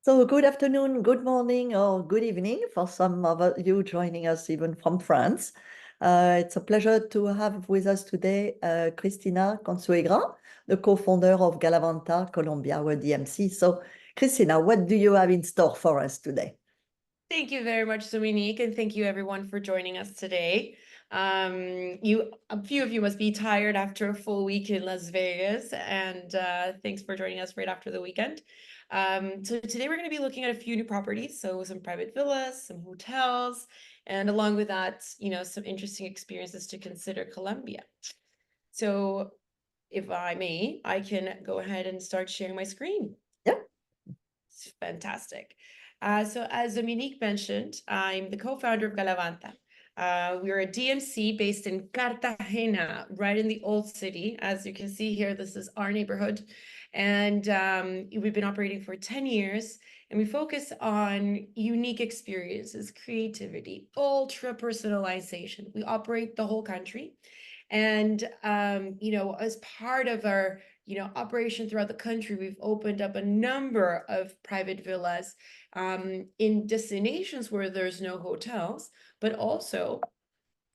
So good afternoon, good morning, or good evening for some of you joining us even from France. It's a pleasure to have with us today Cristina Consuegra, the co-founder of Galavanta, Colombia, our DMC. So Cristina, what do you have in store for us today? Thank you very much, Dominique, and thank you everyone for joining us today. A few of you must be tired after a full week in Las Vegas, and thanks for joining us right after the weekend. So today we're going to be looking at a few new properties, so some private villas, some hotels, and along with that, some interesting experiences to consider Colombia. So if I may, I can go ahead and start sharing my screen. Yeah. It's fantastic. So as Dominique mentioned, I'm the co-founder of Galavanta. We're a DMC based in Cartagena, right in the old city. As you can see here, this is our neighborhood. And we've been operating for 10 years, and we focus on unique experiences, creativity, ultra personalization. We operate the whole country. And, as part of our operation throughout the country, we've opened up a number of private villas in destinations where there's no hotels, but also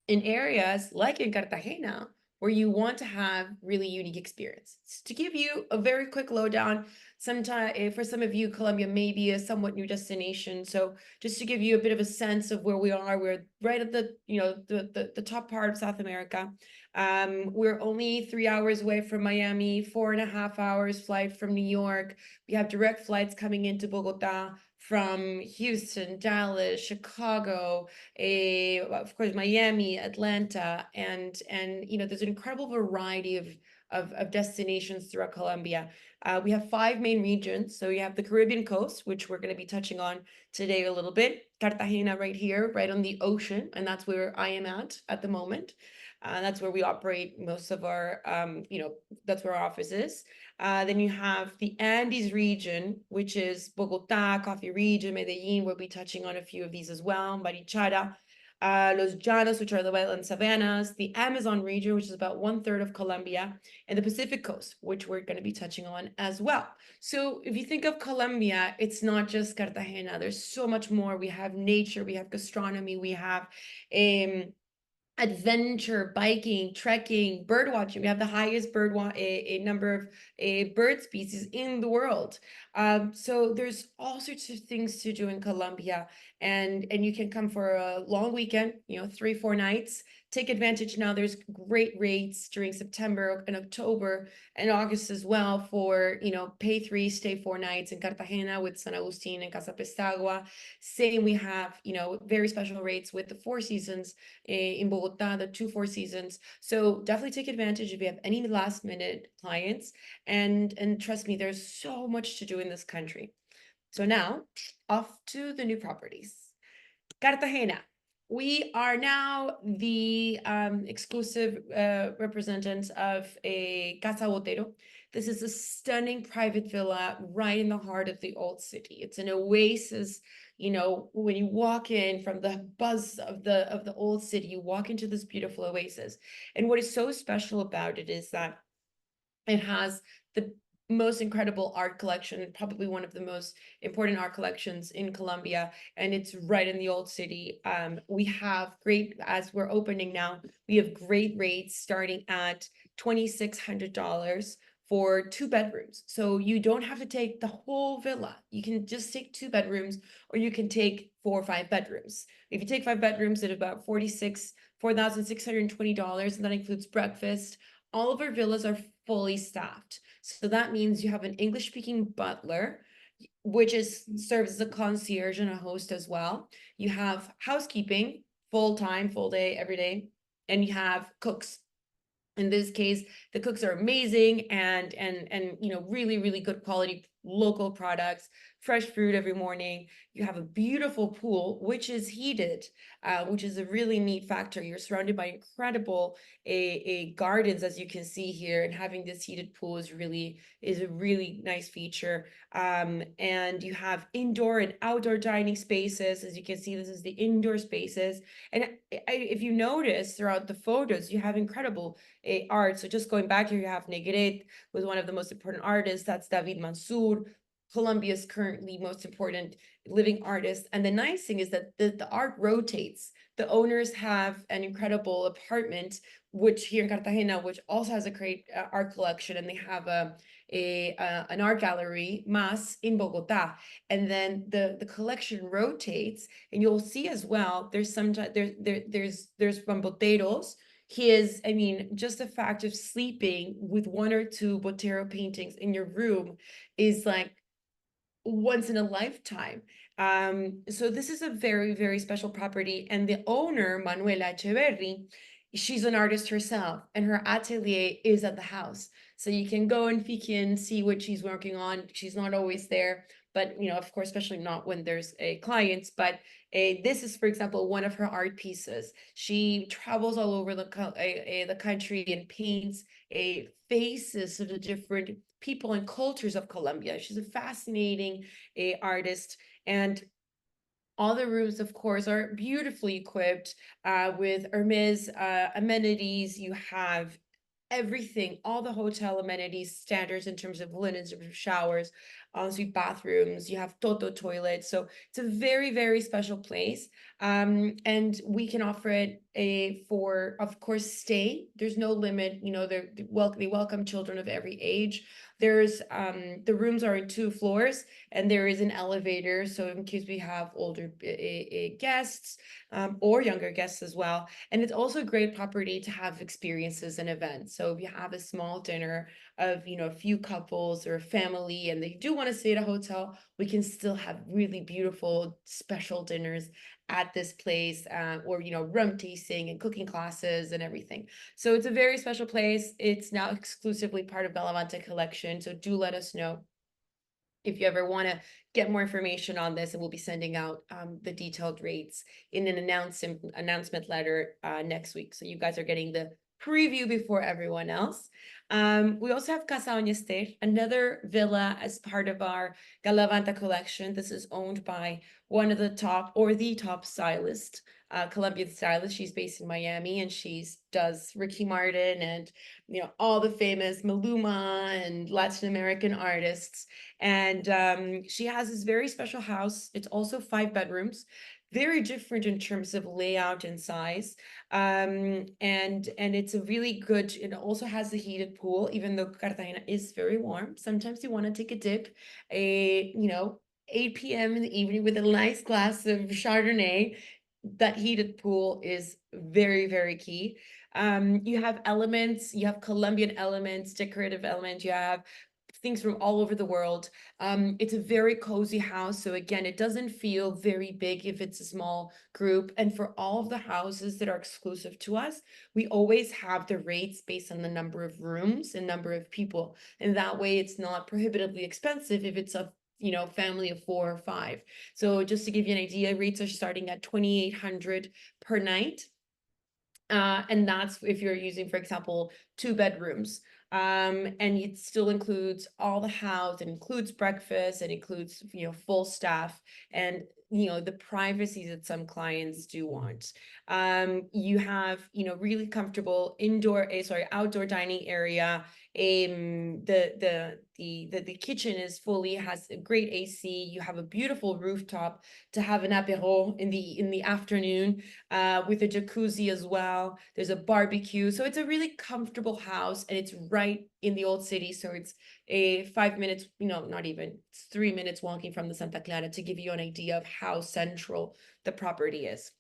in areas like in Cartagena, where you want to have really unique experiences. To give you a very quick lowdown, sometime for some of you, Colombia may be a somewhat new destination. So just to give you a bit of a sense of where we are, we're right at the top part of South America. We're only 3 hours away from Miami, 4.5 hours flight from New York. We have direct flights coming into Bogota from Houston, Dallas, Chicago, of course, Miami, Atlanta, and there's an incredible variety of destinations throughout Colombia. We have 5 main regions. So you have the Caribbean coast, which we're going to be touching on today a little bit. Cartagena right here, right on the ocean, and that's where I am at the moment. That's where we operate most of our, that's where our office is. Then you have the Andes region, which is Bogota, Coffee region, Medellin. We'll be touching on a few of these as well. Barichara, Los Llanos, which are the wetland savannas, the Amazon region, which is about 1/3 of Colombia, and the Pacific coast, which we're going to be touching on as well. So if you think of Colombia, it's not just Cartagena. There's so much more. We have nature, we have gastronomy, we have adventure, biking, trekking, bird watching. We have the highest a number of bird species in the world. So there's all sorts of things to do in Colombia, and you can come for a long weekend, 3-4 nights. Take advantage now. There's great rates during September and October and August as well for, pay 3, stay 4 nights in Cartagena with San Agustin and Casa Pestagua. Same, we have, very special rates with the Four Seasons in Bogota, the 2 4 seasons. So definitely take advantage if you have any last minute clients. And trust me, there's so much to do in this country. So now off to the new properties. Cartagena. We are now the exclusive representatives of a Casa Botero. This is a stunning private villa right in the heart of the old city. It's an oasis. When you walk in from the buzz of the old city, you walk into this beautiful oasis. And what is so special about it is that it has the most incredible art collection, probably one of the most important art collections in Colombia, and it's right in the old city. We have great, as we're opening now, we have great rates starting at $2,600 for 2 bedrooms. So you don't have to take the whole villa. You can just take 2 bedrooms, or you can take 4 or 5 bedrooms. If you take 5 bedrooms at about $4,620, and that includes breakfast. All of our villas are fully staffed. So that means you have an English-speaking butler, which serves as a concierge and a host as well. You have housekeeping, full time, full day, every day, and you have cooks. In this case, the cooks are amazing and really, really good quality local products, fresh fruit every morning. You have a beautiful pool, which is heated, which is a really neat factor. You're surrounded by incredible gardens, as you can see here, and having this heated pool is a really nice feature. And you have indoor and outdoor dining spaces. As you can see, this is the indoor spaces. And if you notice throughout the photos, you have incredible art. So just going back here, you have Negret, was one of the most important artists. That's David Mansour. Colombia's currently most important living artist. And the nice thing is that the art rotates. The owners have an incredible apartment, which here in Cartagena, which also has a great art collection, and they have an art gallery, Mas, in Bogota. And then the collection rotates, and you'll see as well. There's sometimes there's from Boteros. He is, I mean, just the fact of sleeping with one or two Botero paintings in your room is like once in a lifetime. So this is a very, very special property. And the owner, Manuela Echeverri, she's an artist herself, and her atelier is at the house. So you can go and peek in, see what she's working on. She's not always there, but of course, especially not when there's a client. But this is, for example, one of her art pieces. She travels all over the country and paints faces of the different people and cultures of Colombia. She's a fascinating artist, and all the rooms, of course, are beautifully equipped with Hermes amenities. You have everything, all the hotel amenities, standards in terms of linens, showers, ensuite bathrooms. You have Toto toilets, so it's a very, very special place. And we can offer it for, of course, stay. There's no limit. They welcome children of every age. There's the rooms are in 2 floors, and there is an elevator, so in case we have older guests or younger guests as well. And it's also a great property to have experiences and events. So if you have a small dinner of, a few couples or a family, and they do want to stay at a hotel, we can still have really beautiful special dinners at this place, or, rum tasting and cooking classes and everything. So it's a very special place. It's now exclusively part of Galavanta collection. So do let us know if you ever want to get more information on this, and we'll be sending out the detailed rates in an announcement letter next week. So you guys are getting the preview before everyone else. We also have Casa Oñester, another villa as part of our Galavanta collection. This is owned by one of the top, or the top stylist, Colombian stylist. She's based in Miami, and does Ricky Martin and all the famous Maluma and Latin American artists. And she has this very special house. It's also 5 bedrooms, very different in terms of layout and size. And it's a really good, it also has a heated pool, even though Cartagena is very warm. Sometimes you want to take a dip, 8 p.m. in the evening with a nice glass of Chardonnay. That heated pool is very, very key. You have elements, you have Colombian elements, decorative elements, you have things from all over the world. It's a very cozy house. So again, it doesn't feel very big if it's a small group. And for all of the houses that are exclusive to us, we always have the rates based on the number of rooms and number of people. And that way it's not prohibitively expensive if it's a family of 4 or 5. So just to give you an idea, rates are starting at 2,800 per night. And that's if you're using, for example, 2 bedrooms. And it still includes all the house, it includes breakfast, it includes, full staff, and the privacy that some clients do want. You have, really comfortable outdoor dining area. The kitchen has a great AC. You have a beautiful rooftop to have an apéro in the afternoon, with a jacuzzi as well. There's a barbecue, so it's a really comfortable house, and it's right in the old city. So it's a 5 minutes, not even, it's 3 minutes walking from the Santa Clara, to give you an idea of how central the property is.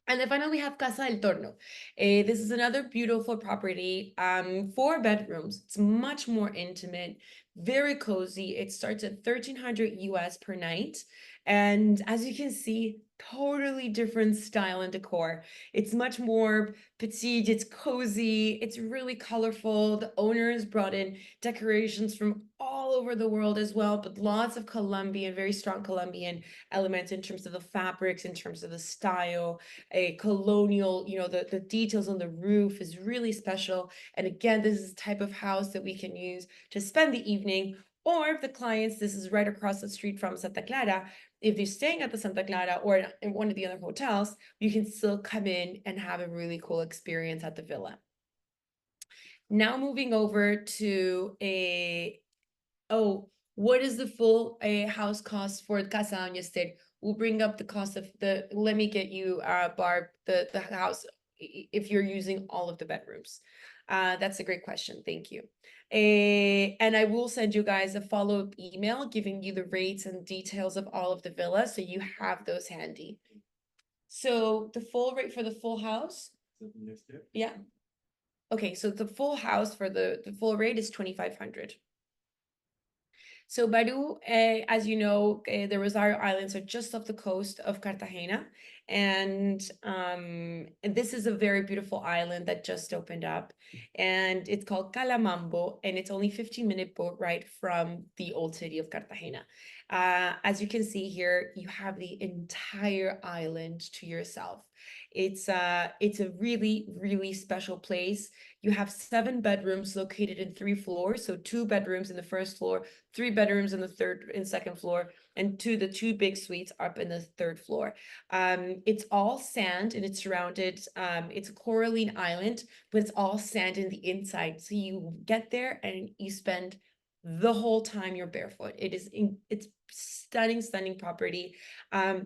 And then finally, we have Casa del Torno. This is another beautiful property, 4 bedrooms. It's much more intimate, very cozy. It starts at 1,300 US per night. And as you can see, totally different style and decor. It's much more petite, it's cozy, it's really colorful. The owners brought in decorations from all over the world as well, but lots of Colombian, very strong Colombian elements in terms of the fabrics, in terms of the style. A colonial, the details on the roof is really special. And again, this is the type of house that we can use to spend the evening. Or if the clients, this is right across the street from Santa Clara, if they're staying at the Santa Clara or in one of the other hotels, you can still come in and have a really cool experience at the villa. Now moving over to What is the full house cost for Casa Doña Esther? We'll bring up the cost of the, let me get you, Barb, the house, if you're using all of the bedrooms. That's a great question. Thank you. And I will send you guys a follow-up email giving you the rates and details of all of the villas, so you have those handy. So the full rate for the full house? Yeah. Okay, so the full house for the full rate is 2,500. So Baru, as you know, the Rosario Islands are just off the coast of Cartagena, and this is a very beautiful island that just opened up, and it's called Calamambo, and it's only 15-minute boat ride from the old city of Cartagena. As you can see here, you have the entire island to yourself. It's a really, really special place. You have 7 bedrooms located in 3 floors, so 2 bedrooms in the first floor, 3 bedrooms in the third and second floor, and the two big suites up in the third floor. It's all sand, and it's surrounded, it's a coralline island, but it's all sand in the inside. So you get there and you spend the whole time you're barefoot. It's stunning, stunning property.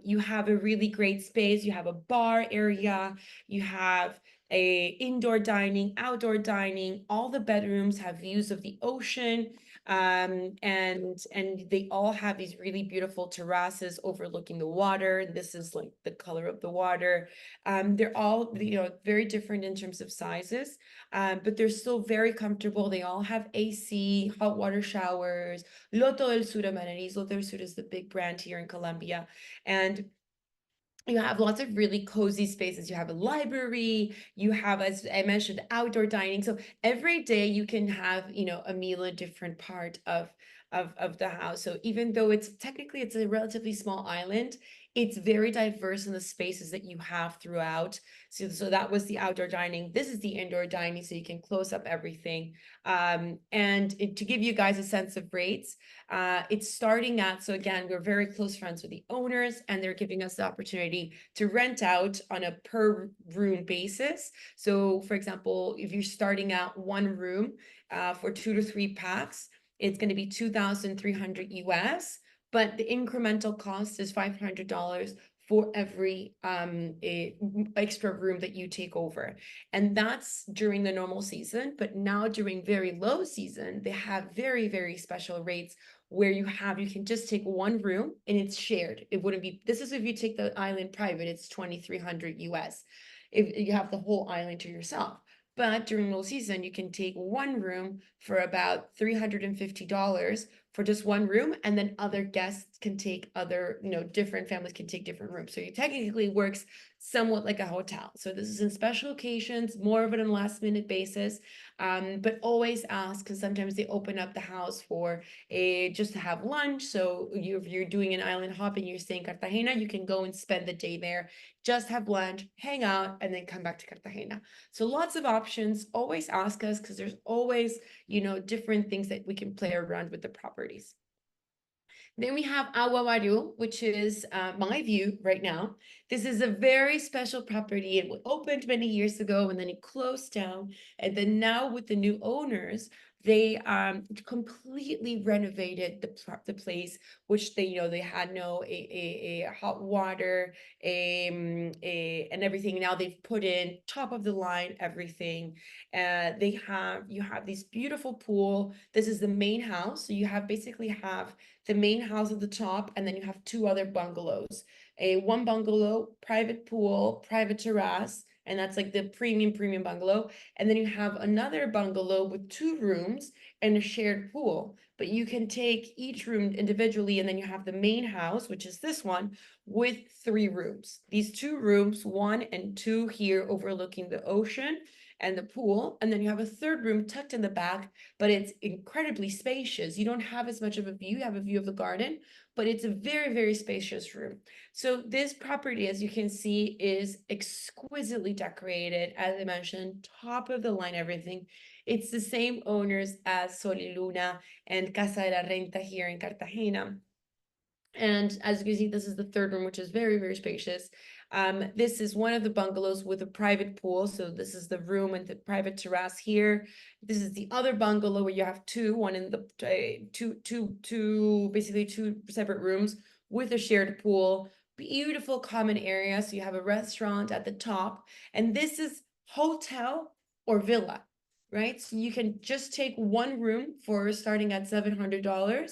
You have a really great space. You have a bar area. You have a indoor dining, outdoor dining. All the bedrooms have views of the ocean. And they all have these really beautiful terraces overlooking the water. This is like the color of the water. They're all, very different in terms of sizes, but they're still very comfortable. They all have AC, hot water showers, Loto del Sur amenities. Loto del Sur is the big brand here in Colombia. And you have lots of really cozy spaces. You have a library, you have, as I mentioned, outdoor dining. So every day you can have, a meal in a different part of the house. So even though it's a relatively small island, it's very diverse in the spaces that you have throughout. So that was the outdoor dining. This is the indoor dining, so you can close up everything. To give you guys a sense of rates, it's starting at, so again, we're very close friends with the owners, and they're giving us the opportunity to rent out on a per room basis. So for example, if you're starting out 1 room for 2 to 3 packs, it's going to be 2,300 US, but the incremental cost is $500 for every extra room that you take over. And that's during the normal season. But now during very low season, they have very, very special rates where you can just take 1 room and it's shared. It wouldn't be, this is if you take the island private, it's 2,300 US. If you have the whole island to yourself. But during low season, you can take 1 room for about $350 for just 1 room, and then other guests can take other, different families can take different rooms. So it technically works somewhat like a hotel. So this is in special occasions, more of it on a last minute basis, but always ask, because sometimes they open up the house for just to have lunch. So if you're doing an island hop and you're staying in Cartagena, you can go and spend the day there, just have lunch, hang out, and then come back to Cartagena. So lots of options. Always ask us, because there's always, different things that we can play around with the properties. Then we have Aguamaru, which is my view right now. This is a very special property. It opened many years ago and then it closed down. And then now with the new owners, they completely renovated the place, which they had no a hot water, and everything. Now they've put in top of the line everything. You have this beautiful pool. This is the main house. So you basically have the main house at the top, and then you have 2 other bungalows. One bungalow, private pool, private terrace, and that's like the premium bungalow. And then you have another bungalow with 2 rooms and a shared pool. But you can take each room individually, and then you have the main house, which is this one, with 3 rooms. These 2 rooms, 1 and 2 here overlooking the ocean and the pool, and then you have a 3rd room tucked in the back, but it's incredibly spacious. You don't have as much of a view. You have a view of the garden, but it's a very, very spacious room. So this property, as you can see, is exquisitely decorated. As I mentioned, top of the line, everything. It's the same owners as Sol y Luna and Casa de la Renta here in Cartagena. And as you can see, this is the third room, which is very, very spacious. This is one of the bungalows with a private pool. So this is the room and the private terrace here. This is the other bungalow where you have two, one in the basically two separate rooms with a shared pool. Beautiful common area. So you have a restaurant at the top, and this is hotel or villa, right? So you can just take one room for starting at $700,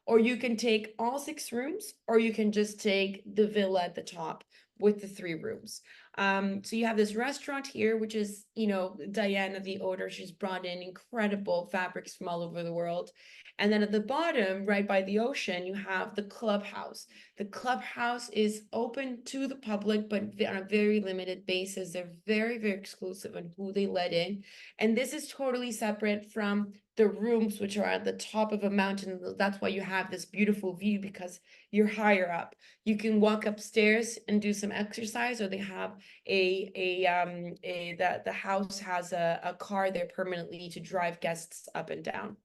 or you can take all 6 rooms, or you can just take the villa at the top with the 3 rooms. So you have this restaurant here, which is, Diana, the owner, she's brought in incredible fabrics from all over the world. And then at the bottom, right by the ocean, you have the clubhouse. The clubhouse is open to the public, but on a very limited basis. They're very, very exclusive on who they let in. And this is totally separate from the rooms, which are at the top of a mountain. That's why you have this beautiful view, because you're higher up. You can walk upstairs and do some exercise, or they have the house has a car there permanently to drive guests up and down.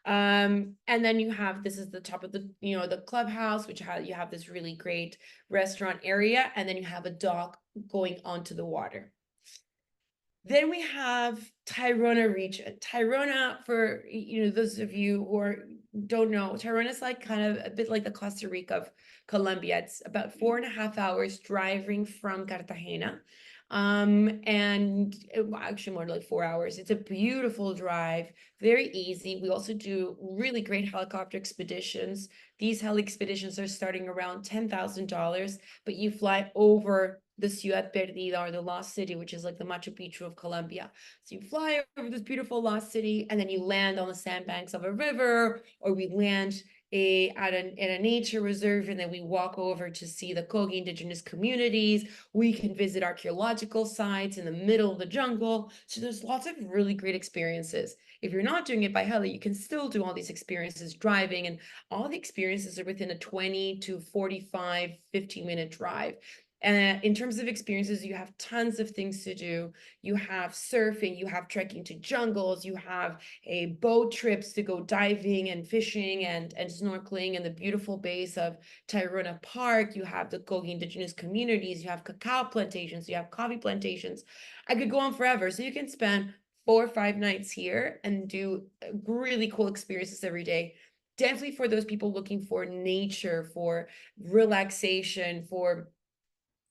And then you have, this is the top of the clubhouse, which you have this really great restaurant area, and then you have a dock going onto the water. Then we have Tayrona region. Tayrona, for those of you who don't know, Tayrona is like kind of a bit like the Costa Rica of Colombia. It's about 4.5 hours driving from Cartagena. And actually more like 4 hours. It's a beautiful drive, very easy. We also do really great helicopter expeditions. These heli expeditions are starting around $10,000, but you fly over the Ciudad Perdida, or the Lost City, which is like the Machu Picchu of Colombia. So you fly over this beautiful lost city, and then you land on the sandbanks of a river, or we land in a nature reserve, and then we walk over to see the Kogi indigenous communities. We can visit archaeological sites in the middle of the jungle. So there's lots of really great experiences. If you're not doing it by heli, you can still do all these experiences driving, and all the experiences are within a 20 to 45, 15-minute drive. In terms of experiences, you have tons of things to do. You have surfing, you have trekking to jungles, you have boat trips to go diving and fishing and snorkeling in the beautiful bays of Tayrona Park. You have the Kogi indigenous communities, you have cacao plantations, you have coffee plantations. I could go on forever. So you can spend 4 or 5 nights here and do really cool experiences every day. Definitely for those people looking for nature, for relaxation, for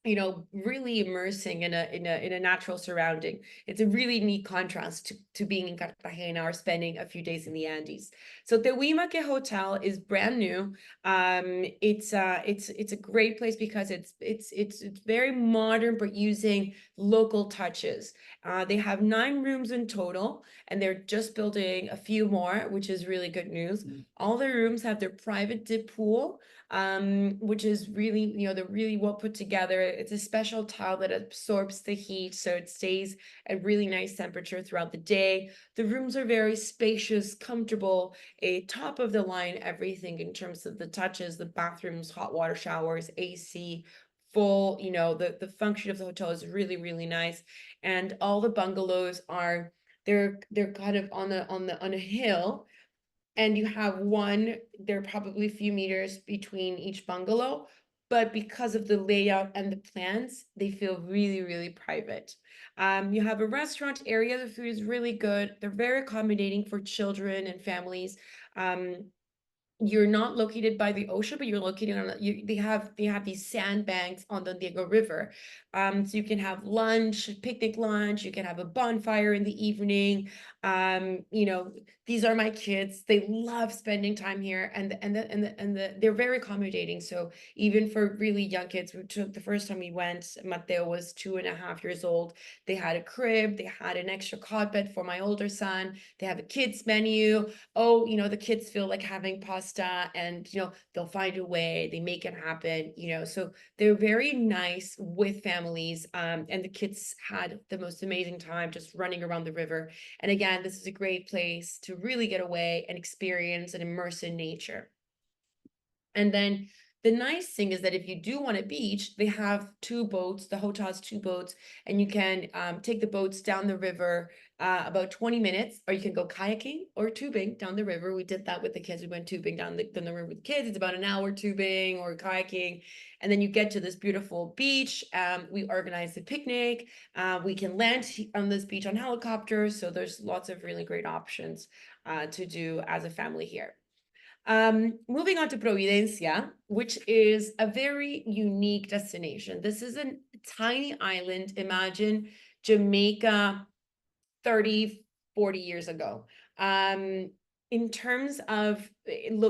really immersing in a natural surrounding. It's a really neat contrast to being in Cartagena or spending a few days in the Andes. So the Huimaque Hotel is brand new. It's a great place because it's very modern, but using local touches. They have 9 rooms in total, and they're just building a few more, which is really good news. All the rooms have their private dip pool, which is really, they're really well put together. It's a special tile that absorbs the heat, so it stays at really nice temperature throughout the day. The rooms are very spacious, comfortable, a top of the line everything in terms of the touches, the bathrooms, hot water showers, AC, full, the function of the hotel is really, really nice. And all the bungalows are, they're kind of on a hill, and you have there are probably a few meters between each bungalow, but because of the layout and the plans, they feel really, really private. You have a restaurant area. The food is really good. They're very accommodating for children and families. You're not located by the ocean, but you're located on they have these sandbanks on the Diego River. So you can have lunch, picnic lunch, you can have a bonfire in the evening. These are my kids. They love spending time here, and they're very accommodating. So even for really young kids, the first time we went, Mateo was 2.5 years old. They had a crib, they had an extra cot bed for my older son. They have a kids menu. Oh, the kids feel like having pasta, and they'll find a way, they make it happen, so they're very nice with families. And the kids had the most amazing time just running around the river. And again, this is a great place to really get away and experience and immerse in nature. And then The nice thing is that if you do want a beach, they have two boats. The hotel has two boats, and you can take the boats down the river about 20 minutes, or you can go kayaking or tubing down the river. We did that with the kids. We went tubing down the river with the kids. It's about an hour tubing or kayaking, and then you get to this beautiful beach. We organize a picnic. We can land on this beach on helicopters. So there's lots of really great options to do as a family here. Moving on to Providencia, which is a very unique destination. This is a tiny island. Imagine Jamaica 30, 40 years ago. In terms of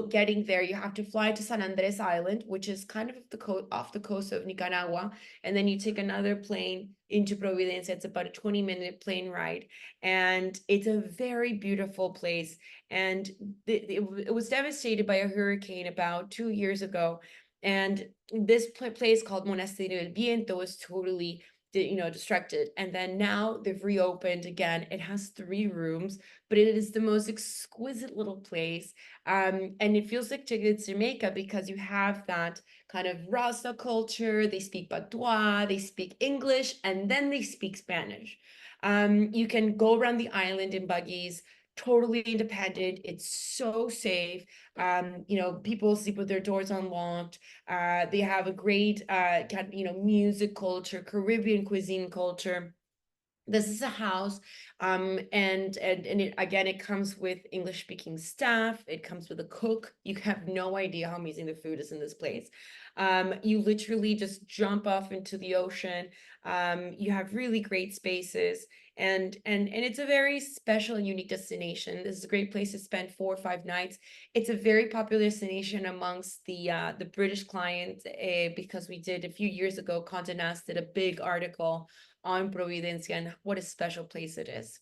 getting there, you have to fly to San Andres Island, which is kind of off the coast of Nicaragua, and then you take another plane into Providencia. It's about a 20-minute plane ride, and it's a very beautiful place. And it was devastated by a hurricane about 2 years ago, and this place called Monasterio del Viento was totally distracted. And then now they've reopened again. It has 3 rooms, but it is the most exquisite little place. And it feels like it's Jamaica because you have that kind of Rasta culture. They speak Patois, they speak English, and then they speak Spanish. You can go around the island in buggies, totally independent. It's so safe. People sleep with their doors unlocked. They have a great music culture, Caribbean cuisine culture. This is a house, and it comes with English speaking staff. It comes with a cook. You have no idea how amazing the food is in this place. You literally just jump off into the ocean. You have really great spaces, and it's a very special and unique destination. This is a great place to spend 4 or 5 nights. It's a very popular destination amongst the British clients, because we did a few years ago. Condé Nast did a big article on Providencia and what a special place it is.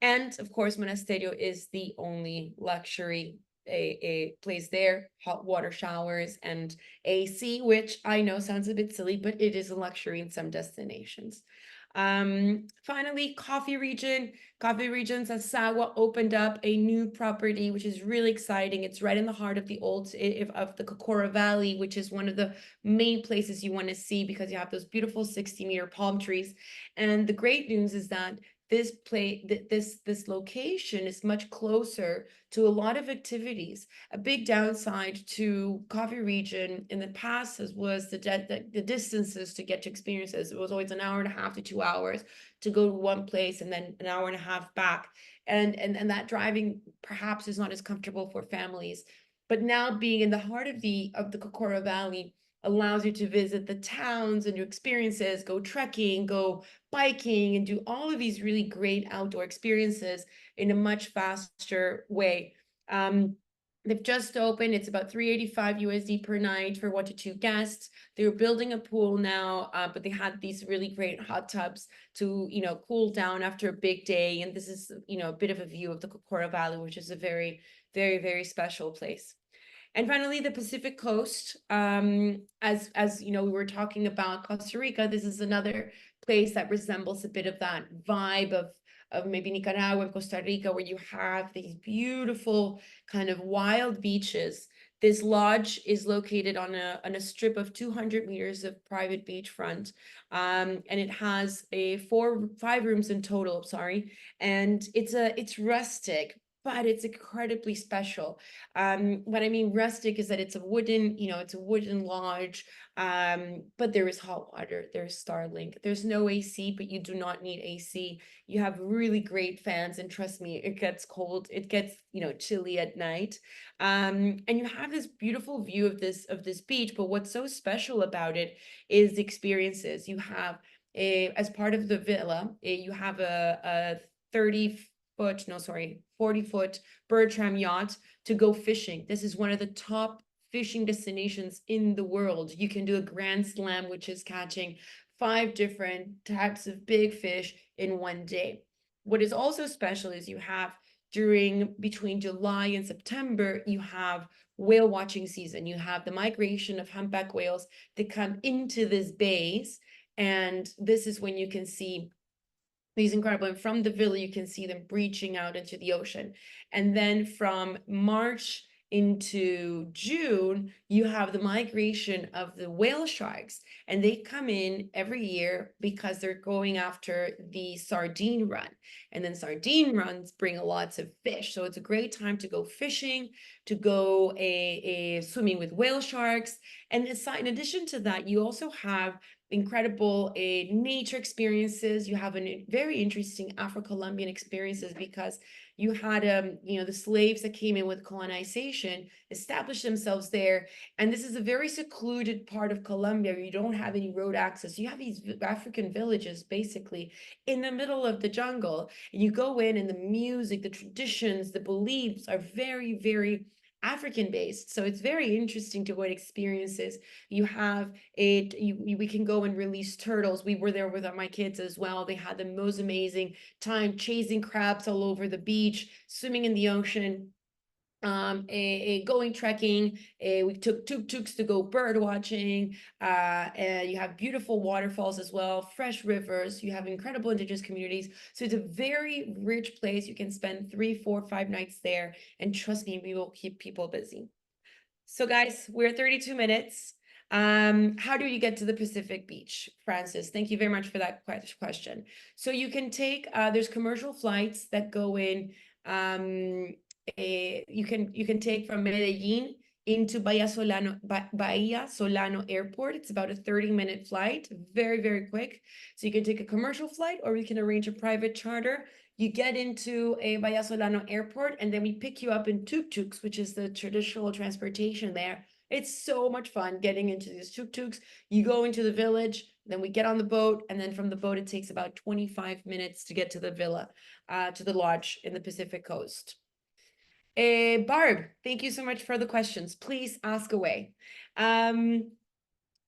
And of course, Monasterio is the only luxury a place there, hot water showers and AC, which I know sounds a bit silly, but it is a luxury in some destinations. Finally, Coffee Region. Coffee Regions, Asagua opened up a new property, which is really exciting. It's right in the heart of the of the Cocora Valley, which is one of the main places you want to see because you have those beautiful 60-meter palm trees. And the great news is that this location is much closer to a lot of activities. A big downside to Coffee Region in the past was the distances to get to experiences. It was always an hour and a half to 2 hours to go to one place and then an hour and a half back. And that driving perhaps is not as comfortable for families. But now being in the heart of the Cocora Valley allows you to visit the towns and do experiences, go trekking, go biking, and do all of these really great outdoor experiences in a much faster way. They've just opened. It's about $385 USD per night for 1 to 2 guests. They're building a pool now, but they had these really great hot tubs to, cool down after a big day. And this is, a bit of a view of the Cocora Valley, which is a very, very, very special place. And finally, the Pacific Coast. As we were talking about Costa Rica, this is another place that resembles a bit of that vibe of maybe Nicaragua and Costa Rica, where you have these beautiful kind of wild beaches. This lodge is located on a strip of 200 meters of private beachfront, and it has 5 rooms in total. Sorry, and it's rustic, but it's incredibly special. What I mean rustic is that it's a wooden lodge, but there is hot water, there's Starlink, there's no AC, but you do not need AC. You have really great fans, and trust me, it gets cold, it gets, chilly at night. And you have this beautiful view of this beach, but what's so special about it is the experiences. You have as part of the villa, you have a 40-foot Bertram yacht to go fishing. This is one of the top fishing destinations in the world. You can do a grand slam, which is catching 5 different types of big fish in one day. What is also special is you have between July and September, you have whale watching season. You have the migration of humpback whales that come into this bays, and this is when you can see these incredible, and from the villa you can see them breaching out into the ocean. And then from March into June, you have the migration of the whale sharks, and they come in every year because they're going after the sardine run. And then sardine runs bring lots of fish. So it's a great time to go fishing, to go swimming with whale sharks. And in addition to that, you also have incredible nature experiences. You have a very interesting Afro-Colombian experiences because you had the slaves that came in with colonization established themselves there, and this is a very secluded part of Colombia. You don't have any road access. You have these African villages basically in the middle of the jungle, and you go in, and the music, the traditions, the beliefs are very, very African based. So it's very interesting to what experiences you have. We can go and release turtles. We were there with my kids as well. They had the most amazing time chasing crabs all over the beach, swimming in the ocean, going trekking. We took tuk-tuks to go bird watching. And you have beautiful waterfalls as well, fresh rivers. You have incredible indigenous communities. So it's a very rich place. You can spend 3, 4, 5 nights there, and trust me, we will keep people busy. So guys, we're 32 minutes. How do you get to the Pacific Beach? Francis, thank you very much for that question. So you can take, there's commercial flights that go in, you can take from Medellin into Bahia Solano Airport. It's about a 30-minute flight, very, very quick. So you can take a commercial flight, or we can arrange a private charter. You get into a Bahia Solano Airport, and then we pick you up in tuk-tuks, which is the traditional transportation there. It's so much fun getting into these tuk-tuks. You go into the village, then we get on the boat, and then from the boat, it takes about 25 minutes to get to the villa, to the lodge in the Pacific Coast. Barb, thank you so much for the questions. Please ask away.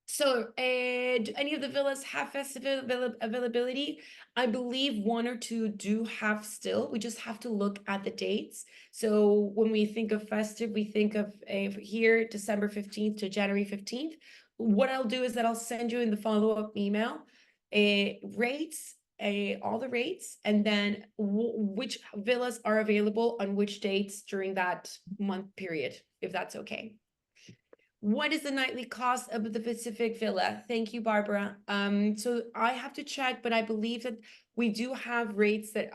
So, do any of the villas have festival availability? I believe 1 or 2 do have still. We just have to look at the dates. So when we think of festive, we think of here, December 15th to January 15th. What I'll do is that I'll send you in the follow-up email rates, all the rates, and then which villas are available on which dates during that month period, if that's okay. What is the nightly cost of the Pacific Villa? Thank you, Barbara. So I have to check, but I believe that we do have rates that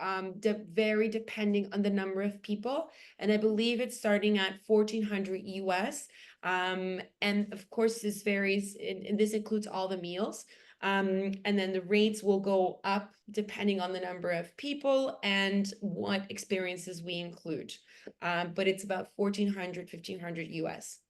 vary depending on the number of people, and I believe it's starting at 1,400 US. And of course, this varies, and this includes all the meals. And then the rates will go up depending on the number of people and what experiences we include. But it's about 1,400, 1,500 US.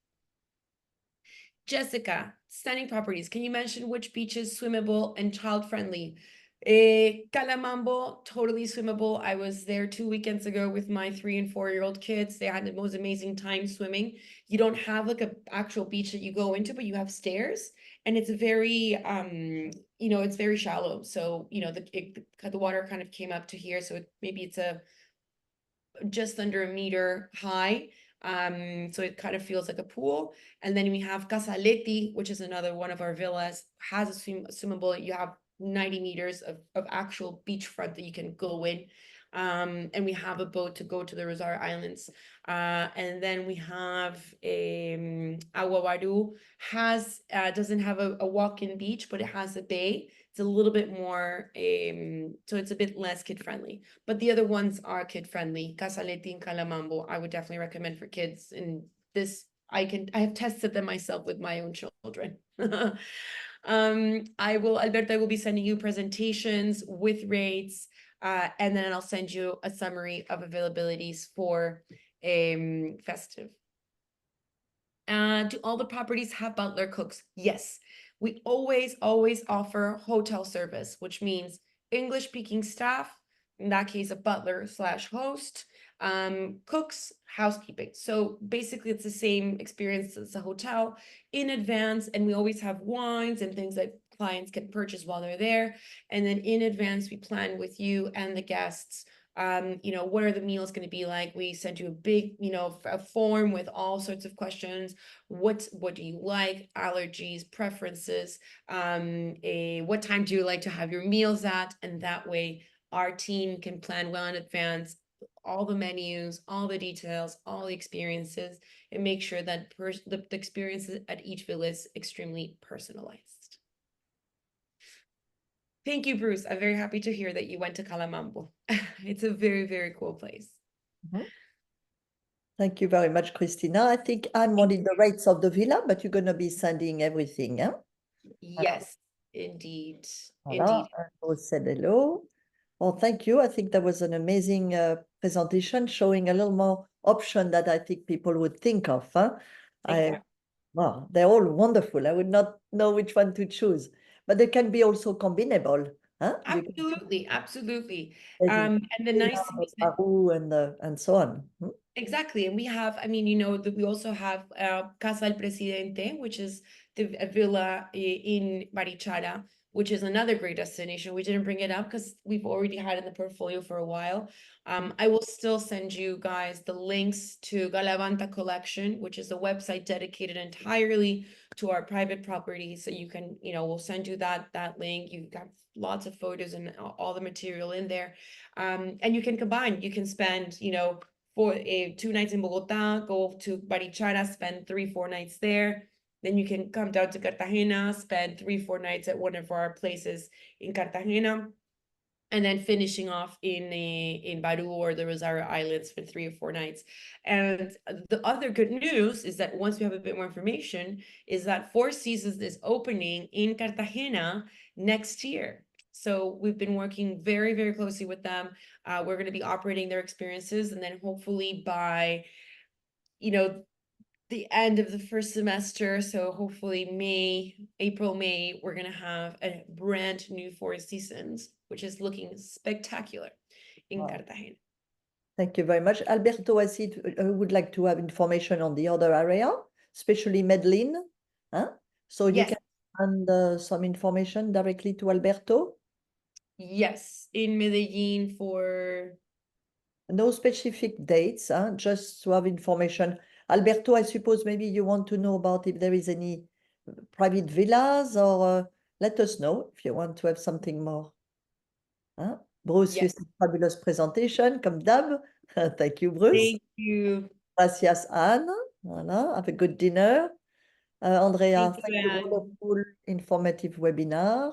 Jessica, stunning properties. Can you mention which beaches swimmable and child-friendly? Calamambo, totally swimmable. I was there 2 weekends ago with my 3 and 4-year-old kids. They had the most amazing time swimming. You don't have like a actual beach that you go into, but you have stairs, and it's very, it's very shallow. So, the water kind of came up to here. So maybe it's just under a meter high. So it kind of feels like a pool. And then we have Casaleti, which is another one of our villas, has a swimmable. You have 90 meters of actual beachfront that you can go in. And we have a boat to go to the Rosar Islands. And then we have Aguawaru doesn't have a walk-in beach, but it has a bay. It's a little bit more, so it's a bit less kid-friendly. But the other ones are kid-friendly. Casaleti and Calamambo, I would definitely recommend for kids. And this, I have tested them myself with my own children. Alberto, I will be sending you presentations with rates, and then I'll send you a summary of availabilities for festive. Do all the properties have butler cooks? Yes. We always offer hotel service, which means English speaking staff, in that case, a butler / host, cooks, housekeeping. So basically it's the same experience as a hotel in advance. And we always have wines and things that clients can purchase while they're there. And then in advance, we plan with you and the guests, what are the meals going to be like? We send you a big, a form with all sorts of questions. What do you like? Allergies, preferences, what time do you like to have your meals at? And that way our team can plan well in advance, all the menus, all the details, all the experiences, and make sure that the experiences at each villa is extremely personalized. Thank you, Bruce. I'm very happy to hear that you went to Calamambo. It's a very, very cool place. Mhm. Thank you very much, Christina. I think I'm wanting the rates of the villa, but you're going to be sending everything, yeah? Yes, indeed. Voilà, Indeed. Rose said hello. Well, thank you. I think that was an amazing presentation showing a little more option that I think people would think of. Huh? Exactly. Well, they're all wonderful. I would not know which one to choose, but they can be also combinable. Huh? You can Absolutely, absolutely. there's And the nice thing is that Paru and so on. Hmm? exactly, and we have, I mean, we also have Casa del Presidente, which is a villa in Barichara, which is another great destination. We didn't bring it up because we've already had it in the portfolio for a while. I will still send you guys the links to Galavanta Collection, which is a website dedicated entirely to our private properties. So you can, we'll send you that link. You got lots of photos and all the material in there. And you can combine, you can spend, for 2 nights in Bogota, go to Barichara, spend 3-4 nights there. Then you can come down to Cartagena, spend 3-4 nights at one of our places in Cartagena, and then finishing off in Baru or the Rosario Islands for 3 or 4 nights. And the other good news is that once we have a bit more information, is that Four Seasons is opening in Cartagena next year. So we've been working very, very closely with them. We're going to be operating their experiences, and then hopefully by, the end of the first semester, so hopefully April, May, we're gonna have a brand new Four Seasons, which is looking spectacular in Wow. Cartagena. Thank you very much. Alberto, I see would like to have information on the other area, especially Medellin. Huh? So you Yes, can send some information directly to Alberto. yes, in Medellin for No specific dates, huh? Just to have information. Alberto, I suppose maybe you want to know about if there is any private villas or let us know if you want to have something more. Huh? Bruce, you yes. said fabulous presentation, comme d'hab. Thank you, Bruce. Thank you. Gracias, Anne. Voilà, have a good dinner. Andrea, Thank you, thank you. Anne. Wonderful, informative webinar.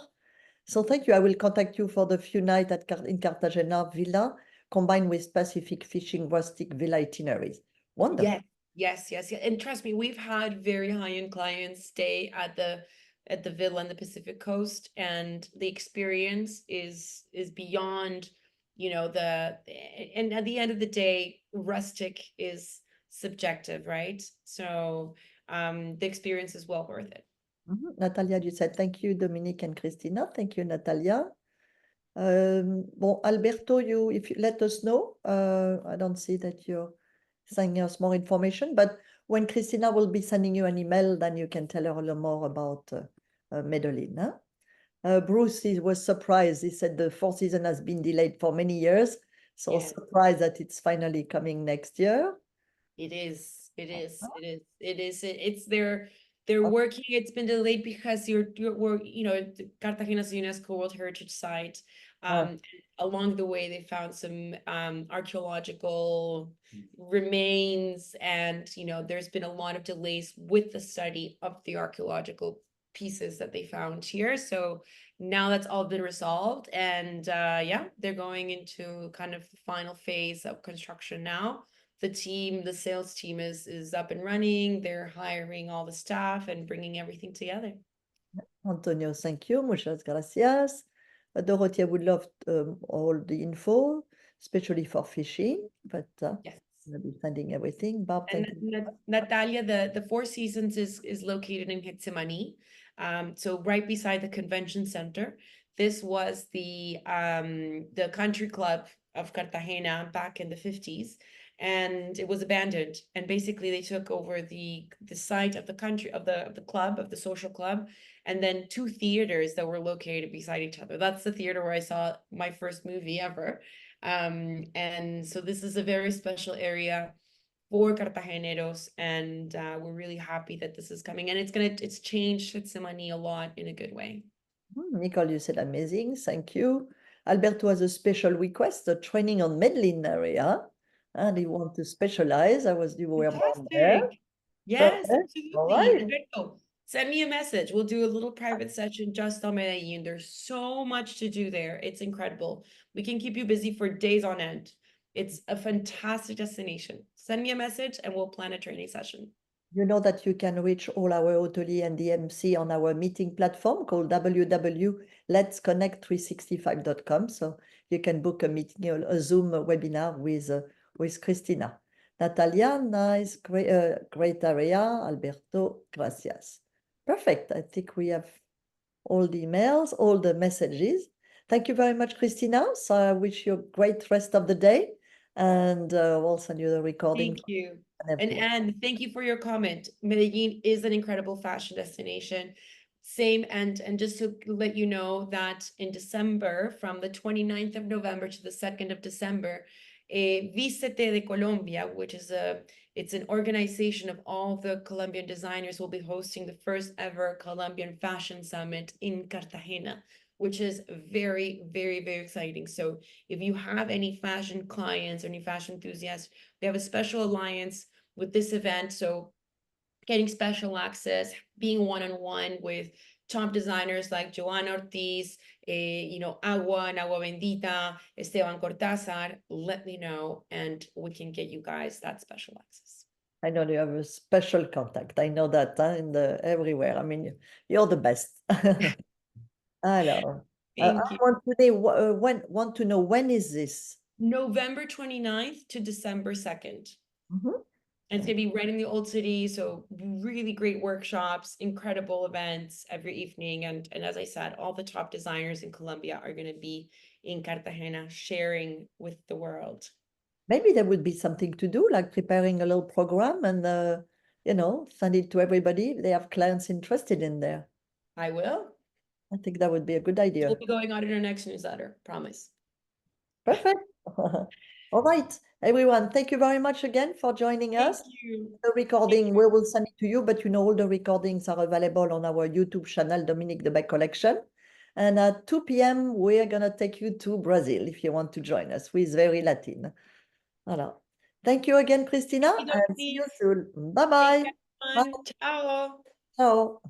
So thank you. I will contact you for the few nights in Cartagena Villa, combined with Pacific Fishing Rustic Villa itineraries. Wonderful. Yes. And trust me, we've had very high-end clients stay at the villa on the Pacific Coast, and the experience is beyond, and at the end of the day, rustic is subjective, right? So the experience is well worth it. Natalia, you said thank you, Dominique and Christina. Thank you, Natalia. Bon, Alberto, if you let us know, I don't see that you're sending us more information, but when Christina will be sending you an email, then you can tell her a little more about Medellin. Huh? Bruce was surprised. He said the Four Seasons has been delayed for many years, so Yeah. surprised that it's finally coming next year. It is. It's they're working. It's been delayed because we're Cartagena is a UNESCO World Heritage Site. Ah, Along the way, they found some archaeological remains, and there's been a lot of delays with the study of the archaeological pieces that they found here. So now that's all been resolved, and yeah, they're going into kind of the final phase of construction now. The sales team is up and running. They're hiring all the staff and bringing everything together. Antonio, thank you. Muchas gracias. Dorothea would love all the info, especially for fishing, but Yes. I'll be sending everything. Bob, And thank you. Natalia, the Four Seasons is located in Getsemani, so right beside the convention center. This was the country club of Cartagena back in the 50s, and it was abandoned. And basically, they took over the site of the country of the club of the social club, and then two theaters that were located beside each other. That's the theater where I saw my first movie ever. And so this is a very special area for Cartageneros, and we're really happy that this is coming, and it's changed Getsemani a lot in a good way. Nicole, you said amazing. Thank you. Alberto has a special request, the training on Medellin area. and you want to specialize. You were born there. Fantastic. Yes, Perfect. All absolutely. right. Alberto, send me a message. We'll do a little private session just on Medellin. There's so much to do there. It's incredible. We can keep you busy for days on end. It's a fantastic destination. Send me a message and we'll plan a training session. You know that you can reach all our hotelier and DMC on our meeting platform called www.letsconnect365.com. So you can book a meeting, a Zoom webinar with Christina. Natalia, nice, great area. Alberto, gracias. Perfect. I think we have all the emails, all the messages. Thank you very much, Christina. So I wish you a great rest of the day, and we'll send you the recording. Thank you. And And everything. Anne, thank you for your comment. Medellin is an incredible fashion destination. Same, and just to let you know that in December, from the 29th of November to the 2nd of December, Vístete de Colombia, which is it's an organization of all the Colombian designers, will be hosting the first ever Colombian Fashion Summit in Cartagena, which is very, very, very exciting. So if you have any fashion clients or any fashion enthusiasts, we have a special alliance with this event. So getting special access, being one-on-one with top designers like Joana Ortiz, Agua and Agua Bendita, Esteban Cortázar, let me know and we can get you guys that special access. I know you have a special contact. I know that everywhere. I mean, you're the best. Alors, I Thank you. want to know when is this? November 29th to December 2nd. Mhm. And it's going to be right in the old city. So really great workshops, incredible events every evening. And as I said, all the top designers in Colombia are going to be in Cartagena sharing with the world. Maybe there would be something to do, like preparing a little program and send it to everybody if they have clients interested in there. I will. I think that would be a good idea. We'll be going on in our next newsletter, promise. Perfect. All right, everyone, thank you very much again for joining Thank us. you. The recording, we will send it to you, but all the recordings are available on our YouTube channel, Dominique Debec Collection. And at 2 p.m., we're going to take you to Brazil if you want to join us with Very Latin. Voilà. Thank you again, Christina, and see you soon. Take Bye-bye. care, Bye. everyone. Ciao. Ciao.